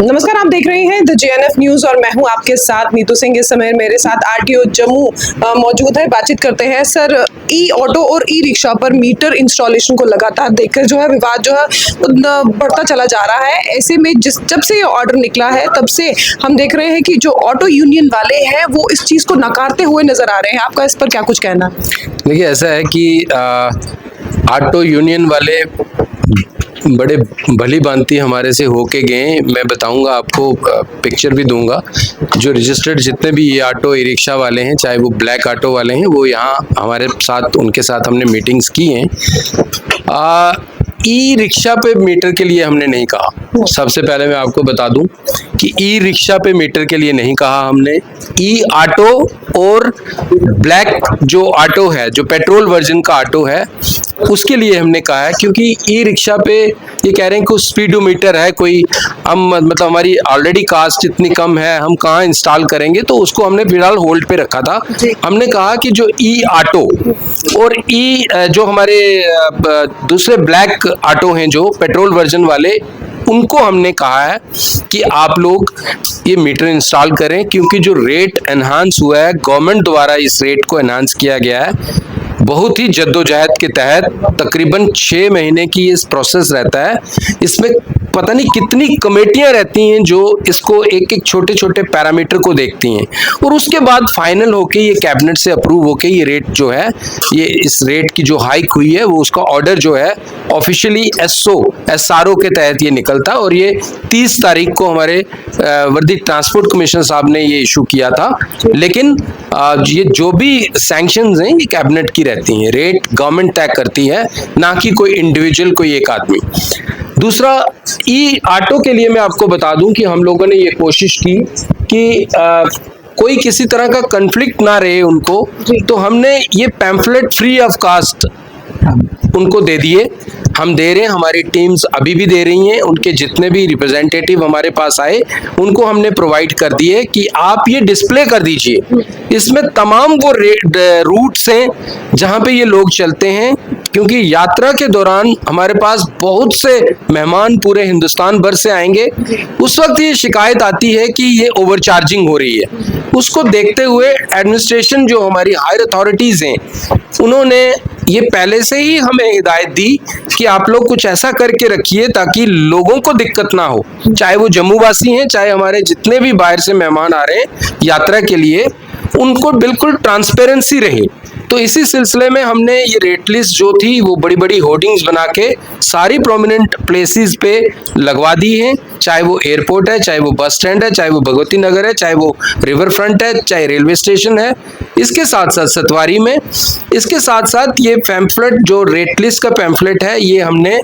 नमस्कार, आप देख रहे हैं द जेएनएफ न्यूज और मैं हूं आपके साथ नीतू सिंह। इस समय मेरे साथ आरटीओ जम्मू मौजूद है। बातचीत करते हैं। सर, ई ऑटो और ई रिक्शा पर मीटर इंस्टॉलेशन को लगातार देखकर जो है विवाद जो है बढ़ता चला जा रहा है। ऐसे में जब से ये ऑर्डर निकला है तब से हम देख रहे हैं कि जो ऑटो यूनियन वाले हैं वो इस चीज को नकारते हुए नजर आ रहे हैं। आपका इस पर क्या कुछ कहना है? देखिए, ऐसा है कि ऑटो यूनियन वाले बड़े भली भांति हमारे से होके गए। मैं बताऊंगा, आपको पिक्चर भी दूंगा। जो रजिस्टर्ड जितने भी ये ऑटो ई रिक्शा वाले हैं, चाहे वो ब्लैक ऑटो वाले हैं, वो यहाँ हमारे साथ, उनके साथ हमने मीटिंग्स की हैं। ई रिक्शा पे मीटर के लिए हमने नहीं कहा। सबसे पहले मैं आपको बता दूं कि ई रिक्शा पे मीटर के लिए नहीं कहा हमने। ई ऑटो और ब्लैक जो ऑटो है, जो पेट्रोल वर्जन का ऑटो है, उसके लिए हमने कहा है। क्योंकि ई रिक्शा पे ये कह रहे हैं कि स्पीडोमीटर है कोई, हम मतलब हमारी ऑलरेडी कास्ट इतनी कम है, हम कहाँ इंस्टॉल करेंगे, तो उसको हमने फिलहाल होल्ड पे रखा था। हमने कहा कि जो ई ऑटो और ई जो हमारे दूसरे ब्लैक ऑटो हैं जो पेट्रोल वर्जन वाले, उनको हमने कहा है कि आप लोग ये मीटर इंस्टॉल करें। क्योंकि जो रेट एनहांस हुआ है, गवर्नमेंट द्वारा इस रेट को एनहांस किया गया है बहुत ही जद्दोजहद के तहत। तकरीबन 6 महीने की इस प्रोसेस रहता है। इसमें पता नहीं कितनी कमेटियां रहती हैं जो इसको एक एक छोटे छोटे पैरामीटर को देखती हैं, और उसके बाद फाइनल होके ये कैबिनेट से अप्रूव होके ये रेट जो है, ये इस रेट की जो हाइक हुई है, वो उसका ऑर्डर जो है ऑफिशियली एसआरओ के तहत ये निकलता है। और ये 30 तारीख को हमारे वर्दी ट्रांसपोर्ट कमीशन साहब ने ये इशू किया था। लेकिन ये जो भी सैंक्शंस हैं, ये कैबिनेट की रहती हैं। रेट गवर्नमेंट तय करती है, ना कि कोई इंडिविजुअल, कोई एक आदमी। दूसरा, ई ऑटो के लिए मैं आपको बता दूं कि हम लोगों ने ये कोशिश की कि कोई किसी तरह का कन्फ्लिक्ट ना रहे उनको, तो हमने ये पैम्फलेट फ्री ऑफ कास्ट उनको दे दिए। हम दे रहे हैं, हमारी टीम्स अभी भी दे रही हैं। उनके जितने भी रिप्रेजेंटेटिव हमारे पास आए, उनको हमने प्रोवाइड कर दिए कि आप ये डिस्प्ले कर दीजिए। इसमें तमाम वो रूट्स हैं जहां पे ये लोग चलते हैं। क्योंकि यात्रा के दौरान हमारे पास बहुत से मेहमान पूरे हिंदुस्तान भर से आएंगे। उस वक्त ये शिकायत आती है कि ये ओवरचार्जिंग हो रही है। उसको देखते हुए एडमिनिस्ट्रेशन, जो हमारी हायर अथॉरिटीज हैं, उन्होंने ये पहले से ही हमें हिदायत दी कि आप लोग कुछ ऐसा करके रखिए ताकि लोगों को दिक्कत ना हो, चाहे वो जम्मू वासी हैं, चाहे हमारे जितने भी बाहर से मेहमान आ रहे हैं यात्रा के लिए, उनको बिल्कुल ट्रांसपेरेंसी रहे। तो इसी सिलसिले में हमने ये रेट लिस्ट जो थी वो बड़ी बड़ी होर्डिंग्स बना के सारी प्रोमिनेंट प्लेसेस पे लगवा दी हैं। चाहे वो एयरपोर्ट है, चाहे वो बस स्टैंड है, चाहे वो भगवती नगर है, चाहे वो रिवर फ्रंट है, चाहे रेलवे स्टेशन है, इसके साथ साथ सतवारी में। इसके साथ साथ ये पैम्फलेट, जो रेट लिस्ट का पैम्फलेट है, ये हमने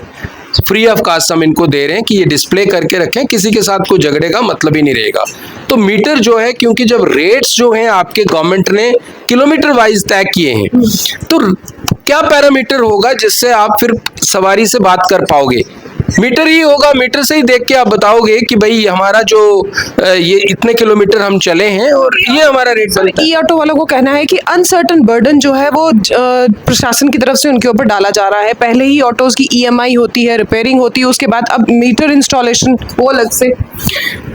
फ्री ऑफ कास्ट हम इनको दे रहे हैं कि ये डिस्प्ले करके रखें। किसी के साथ कोई झगड़े का मतलब ही नहीं रहेगा। तो मीटर जो है, क्योंकि जब रेट्स जो हैं आपके गवर्नमेंट ने किलोमीटर वाइज तय किए हैं, तो क्या पैरामीटर होगा जिससे आप फिर सवारी से बात कर पाओगे? मीटर ही होगा। मीटर से ही देख के आप बताओगे कि भाई हमारा जो ये इतने किलोमीटर हम चले हैं और ये हमारा रेट बनता है। ई ऑटो वालों को कहना है कि अनसर्टन बर्डन जो है वो प्रशासन की तरफ से उनके ऊपर डाला जा रहा है। पहले ही ऑटोज की ईएमआई होती है, रिपेयरिंग होती है, उसके बाद अब मीटर इंस्टॉलेशन वो अलग से।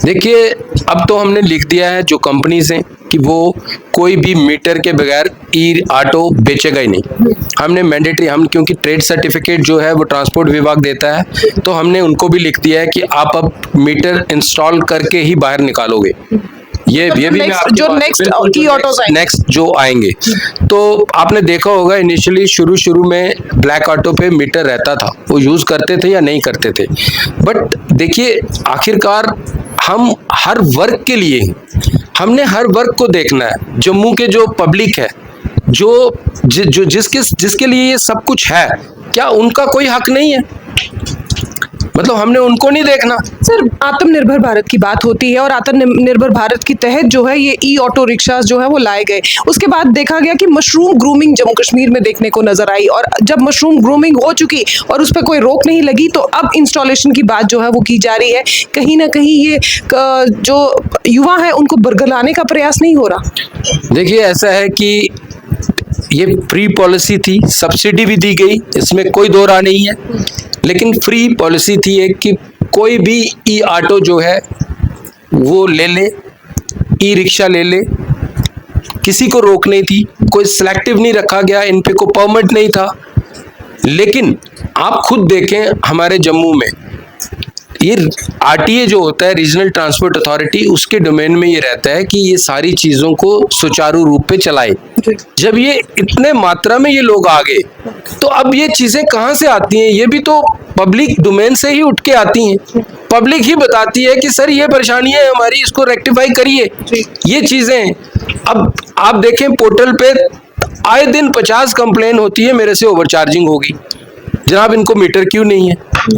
देखिए, अब तो हमने लिख दिया है जो कंपनीज हैं कि वो कोई भी मीटर के बगैर ई ऑटो बेचेगा ही नहीं। हमने मैंडेटरी, हम क्योंकि ट्रेड सर्टिफिकेट जो है वो ट्रांसपोर्ट विभाग देता है, तो हमने उनको भी लिख दिया है कि आप अब मीटर इंस्टॉल करके ही बाहर निकालोगे। ये भी मैं जो नेक्स्ट जो आएंगे, तो आपने देखा होगा इनिशियली शुरू में ब्लैक ऑटो पे मीटर रहता था, वो यूज करते थे या नहीं करते थे। बट देखिए, आखिरकार हम हर वर्ग के लिए, हमने हर वर्ग को देखना है। जम्मू के जो पब्लिक है, जिसके लिए ये सब कुछ है, क्या उनका कोई हक नहीं है? मतलब हमने उनको नहीं देखना? सर, आत्मनिर्भर भारत की बात होती है और आत्मनिर्भर भारत के तहत जो है ये ई ऑटो रिक्शा जो है वो लाए गए। उसके बाद देखा गया कि मशरूम ग्रूमिंग जम्मू कश्मीर में देखने को नजर आई, और जब मशरूम ग्रूमिंग हो चुकी और उस पर कोई रोक नहीं लगी, तो अब इंस्टॉलेशन की बात जो है वो की जा रही है। कहीं ना कहीं ये जो युवा है उनको बरगलाने का प्रयास नहीं हो रहा? देखिए, ऐसा है कि ये फ्री पॉलिसी थी, सब्सिडी भी दी गई, इसमें कोई दो राय नहीं है। लेकिन फ्री पॉलिसी थी एक कि कोई भी ई ऑटो जो है वो ले ले, ई रिक्शा ले ले, किसी को रोक नहीं थी, कोई सिलेक्टिव नहीं रखा गया, इन पे कोई परमिट नहीं था। लेकिन आप खुद देखें हमारे जम्मू में ये आरटीए जो होता है, रीजनल ट्रांसपोर्ट अथॉरिटी, उसके डोमेन में ये रहता है कि ये सारी चीज़ों को सुचारू रूप पे चलाए। जब ये इतने मात्रा में ये लोग आ गए तो अब ये चीज़ें कहाँ से आती हैं? ये भी तो पब्लिक डोमेन से ही उठ के आती हैं। पब्लिक ही बताती है कि सर ये परेशानी है हमारी, इसको रेक्टिफाई करिए। ये चीज़ें अब आप देखें पोर्टल पे आए दिन 50 कंप्लेन होती है मेरे से ओवरचार्जिंग होगी। जनाब इनको मीटर क्यों नहीं है?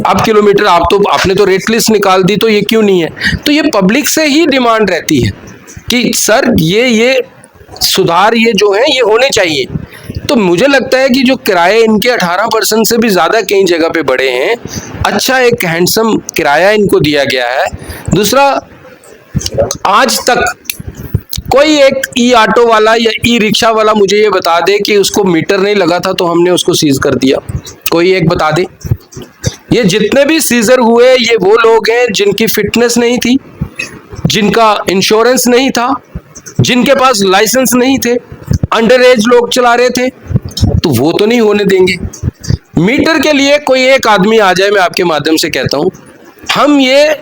अब किलोमीटर आपने तो रेट लिस्ट निकाल दी, तो ये क्यों नहीं है? तो ये पब्लिक से ही डिमांड रहती है कि सर ये सुधार ये जो है ये होने चाहिए। तो मुझे लगता है कि जो किराए इनके 18% से भी ज़्यादा कई जगह पे बढ़े हैं, अच्छा एक हैंडसम किराया इनको दिया गया है। दूसरा, आज तक कोई एक ई ऑटो वाला या ई रिक्शा वाला मुझे ये बता दे कि उसको मीटर नहीं लगा था तो हमने उसको सीज कर दिया। कोई एक बता दे। ये जितने भी सीजर हुए ये वो लोग हैं जिनकी फिटनेस नहीं थी, जिनका इंश्योरेंस नहीं था, जिनके पास लाइसेंस नहीं थे, अंडर एज लोग चला रहे थे, तो वो तो नहीं होने देंगे। मीटर के लिए कोई एक आदमी आ जाए, मैं आपके माध्यम से कहता हूं, हम ये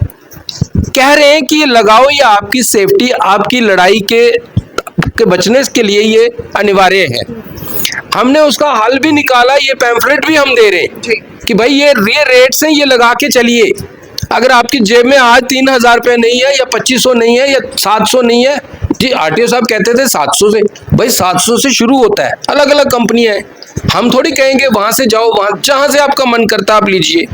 कह रहे हैं कि ये लगाओ, ये आपकी सेफ्टी, आपकी लड़ाई के बचने के लिए ये अनिवार्य है। हमने उसका हल भी निकाला, ये पैम्फलेट भी हम दे रहे हैं कि भाई ये रेट्स हैं, ये लगा के चलिए। अगर आपकी जेब में आज 3,000 रुपये नहीं है या 2500 नहीं है या 700 नहीं है, जी आरटीओ साहब कहते थे 700 से, भाई 700 से शुरू होता है। अलग अलग कंपनियां हैं, हम थोड़ी कहेंगे वहां से जाओ, वहां जहां से आपका मन करता आप लीजिए।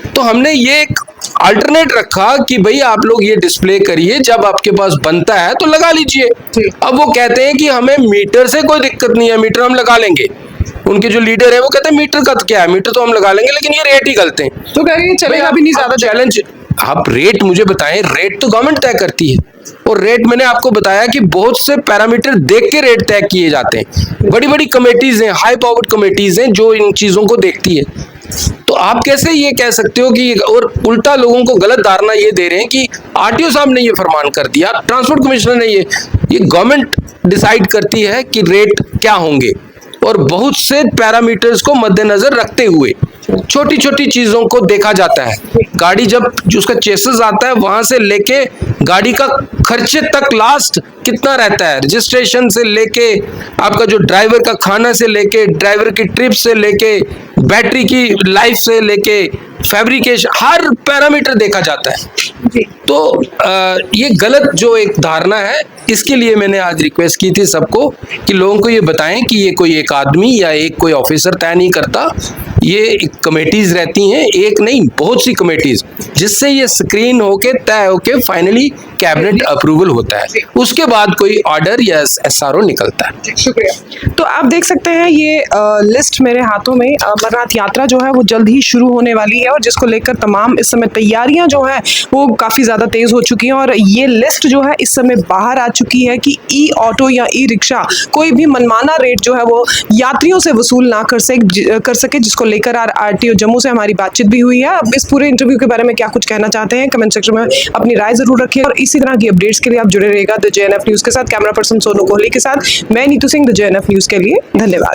तो हमने ये एक अल्टरनेट रखा कि भाई आप लोग ये डिस्प्ले करिए, जब आपके पास बनता है तो लगा लीजिए। अब वो कहते हैं कि हमें मीटर से कोई दिक्कत नहीं है, मीटर हम लगा लेंगे। उनके जो लीडर है वो कहते हैं मीटर का क्या है, मीटर तो हम लगा लेंगे, लेकिन ये रेट ही गलत है। तो कह रही है चलेगा भी नहीं ज्यादा चैलेंज। आप रेट मुझे बताएं, रेट तो गवर्नमेंट तय करती है, और रेट मैंने आपको बताया कि बहुत से पैरामीटर देख के रेट तय किए जाते हैं। बड़ी बड़ी कमेटीज हैं, हाई पावर्ड कमेटीज हैं जो इन चीजों को देखती है। तो आप कैसे ये कह सकते हो कि, और उल्टा लोगों को गलत धारणा ये दे रहे हैं कि आरटीओ साहब ने ये फरमान कर दिया, ट्रांसपोर्ट कमिश्नर ने ये गवर्नमेंट डिसाइड करती है कि रेट क्या होंगे, और बहुत से पैरामीटर्स को मद्देनजर रखते हुए छोटी छोटी चीजों को देखा जाता है। गाड़ी जब जो उसका चेसिस आता है वहां से लेके गाड़ी का खर्चे तक लास्ट कितना रहता है, रजिस्ट्रेशन से लेके आपका जो ड्राइवर का खाना से लेके, ड्राइवर की ट्रिप से लेके, बैटरी की लाइफ से लेके, फैब्रिकेशन, हर पैरामीटर देखा जाता है। तो ये गलत जो एक धारणा है, इसके लिए मैंने आज रिक्वेस्ट की थी सबको कि लोगों को ये बताएं कि ये कोई एक आदमी या एक कोई ऑफिसर तय नहीं करता, ये कमेटीज रहती हैं, एक नहीं बहुत सी कमेटीज, जिससे ये स्क्रीन होके तय होके फाइनली कैबिनेट अप्रूवल होता है, उसके बाद कोई ऑर्डर या एसआरओ निकलता है। शुक्रिया। तो आप देख सकते हैं ये लिस्ट मेरे हाथों में, अमरनाथ यात्रा जो है वो जल्द ही शुरू होने वाली है, और जिसको लेकर तमाम इस समय तैयारियां जो है वो काफ़ी ज़्यादा तेज़ हो चुकी हैं। और ये लिस्ट जो है इस समय बाहर आ चुकी है कि ई ऑटो या ई रिक्शा कोई भी मनमाना रेट जो है वो यात्रियों से वसूल ना कर सके, जिसको लेकर आरटीओ जम्मू से हमारी बातचीत भी हुई है। अब इस पूरे इंटरव्यू के बारे में क्या कुछ कहना चाहते हैं कमेंट सेक्शन में अपनी राय जरूर रखिए, और इसी तरह की अपडेट्स के लिए आप जुड़े रहिएगा द जेएनएफ न्यूज़ के साथ। कैमरा पर्सन सोनू कोहली के साथ मैं Neetu Singh, the JNF news के लिए। धन्यवाद।